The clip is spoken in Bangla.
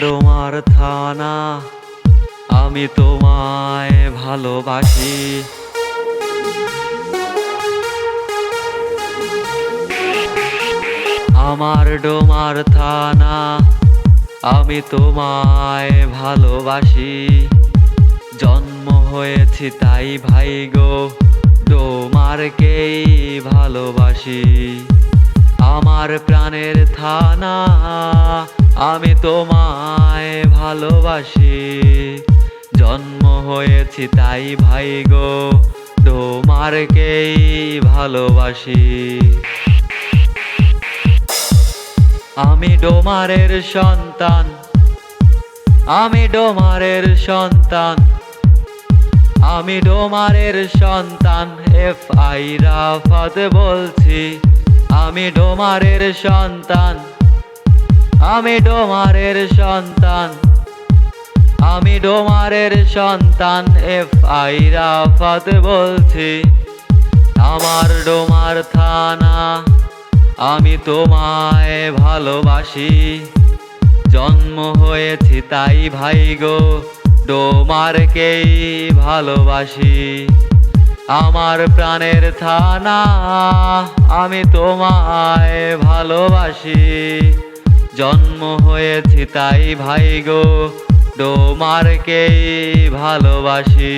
ডোমার থানা, আমি তোমায় ভালোবাসি। আমার ডোমার থানা, আমি তোমায় ভালোবাসি। জন্ম হয়েছি তাই ভাই গো, ডোমারকেই ভালোবাসি। আমার প্রাণের থানা, আমি তোমায় ভালোবাসি। জন্ম হয়েছি তাই ভাই গো, ডোমারকেই ভালোবাসি। আমি ডোমারের সন্তান, আমি ডোমারের সন্তান, আমি ডোমারের সন্তান। FI রাফাত বলছি, আমি ডোমারের সন্তান, আমি ডোমারের সন্তান, আমি ডোমারের সন্তান। FI রাফাত বলছি। আমার ডোমার থানা, আমি তোমায় ভালোবাসি। জন্ম হয়েছি তাই ভাই গো, ডোমারকেই ভালোবাসি। আমার প্রাণের থানা, আমি তোমায় ভালোবাসি। জন্ম হয়েছি তাই ভাই গো, ডোমারকেই ভালোবাসি।